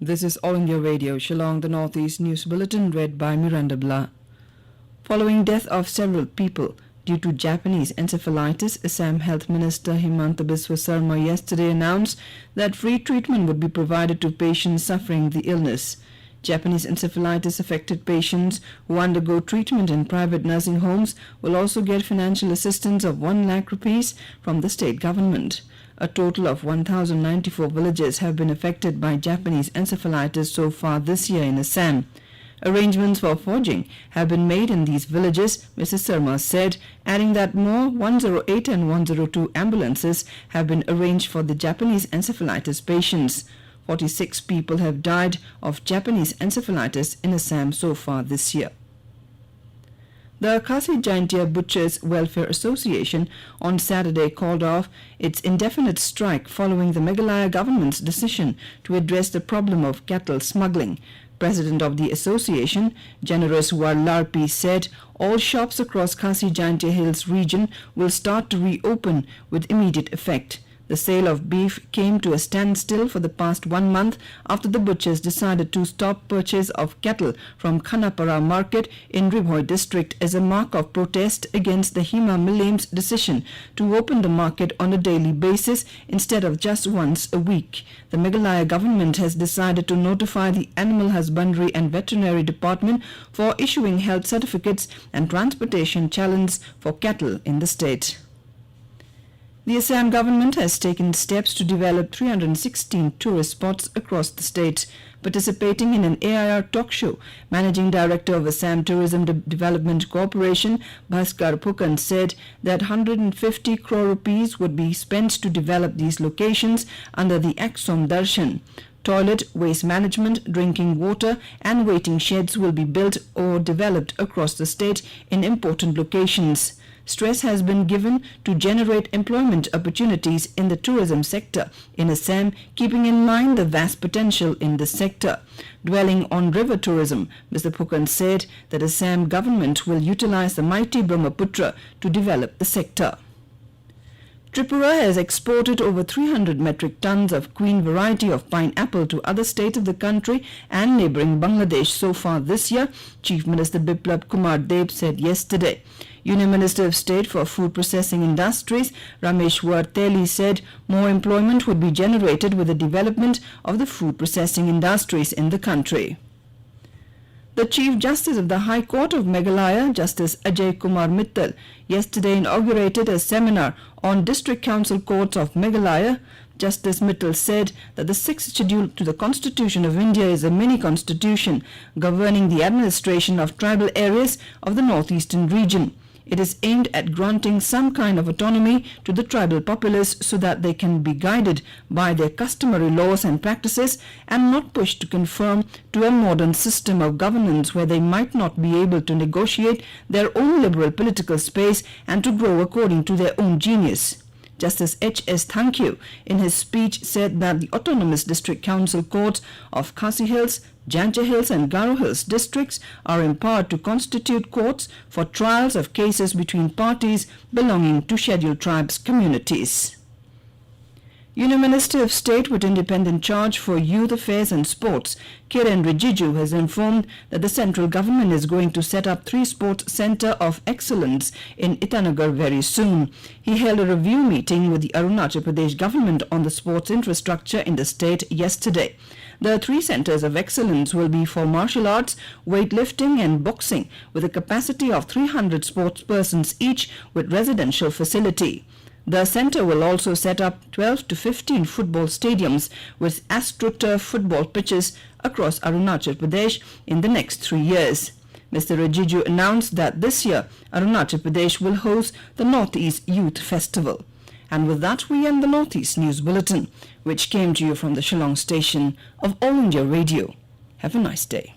This is All India Radio, Shillong, the Northeast News Bulletin, read by Miranda Blah. Following death of several people due to Japanese encephalitis, Assam Health Minister Himanta Biswa Sarma yesterday announced that free treatment would be provided to patients suffering the illness. Japanese encephalitis affected patients who undergo treatment in private nursing homes will also get financial assistance of 1 lakh rupees from the state government. A total of 1,094 villages have been affected by Japanese encephalitis so far this year in Assam. Arrangements for foraging have been made in these villages, Mr. Sarma said, adding that more 108 and 102 ambulances have been arranged for the Japanese encephalitis patients. 46 people have died of Japanese encephalitis in Assam so far this year. The Khasi Jaiñtia Butchers Welfare Association on Saturday called off its indefinite strike following the Meghalaya government's decision to address the problem of cattle smuggling. President of the association, Generous Larpi, said all shops across Khasi Jaiñtia Hills region will start to reopen with immediate effect. The sale of beef came to a standstill for the past 1 month after the butchers decided to stop purchase of cattle from Khanapara market in Ribhoi district as a mark of protest against the Hima Millam's decision to open the market on a daily basis instead of just once a week. The Meghalaya government has decided to notify the Animal Husbandry and Veterinary Department for issuing health certificates and transportation challenge for cattle in the state. The Assam government has taken steps to develop 316 tourist spots across the state. Participating in an AIR talk show, Managing Director of Assam Tourism Development Corporation, Bhaskar Phukan, said that 150 crore rupees would be spent to develop these locations under the Aksom Darshan. Toilet, waste management, drinking water and waiting sheds will be built or developed across the state in important locations. Stress has been given to generate employment opportunities in the tourism sector in Assam, keeping in mind the vast potential in this sector. Dwelling on river tourism, Mr. Phukan said that Assam government will utilize the mighty Brahmaputra to develop the sector. Tripura has exported over 300 metric tons of queen variety of pineapple to other states of the country and neighbouring Bangladesh so far this year, Chief Minister Kumar said yesterday. Union Minister of State for Food Processing Industries, Rameshwar Teli, said more employment would be generated with the development of the food processing industries in the country. The Chief Justice of the High Court of Meghalaya, Justice Ajay Kumar Mittal, yesterday inaugurated a seminar on District Council Courts of Meghalaya. Justice Mittal said that the 6th schedule to the Constitution of India is a mini-constitution governing the administration of tribal areas of the northeastern region. It is aimed at granting some kind of autonomy to the tribal populace so that they can be guided by their customary laws and practices and not pushed to conform to a modern system of governance where they might not be able to negotiate their own liberal political space and to grow according to their own genius. Justice H.S. Thankyu, in his speech, said that the autonomous district council courts of Khasi Hills, Jaiñtia Hills and Garo Hills districts are empowered to constitute courts for trials of cases between parties belonging to scheduled tribes communities. Union Minister of State with independent charge for youth affairs and sports, Kiren Rijiju, has informed that the central government is going to set up 3 sports centre of excellence in Itanagar very soon. He held a review meeting with the Arunachal Pradesh government on the sports infrastructure in the state yesterday. The 3 centres of excellence will be for martial arts, weightlifting and boxing with a capacity of 300 sports persons each with residential facility. The centre will also set up 12 to 15 football stadiums with AstroTurf football pitches across Arunachal Pradesh in the next 3 years. Mr. Rijiju announced that this year Arunachal Pradesh will host the Northeast Youth Festival. And with that, we end the Northeast News Bulletin, which came to you from the Shillong station of All India Radio. Have a nice day.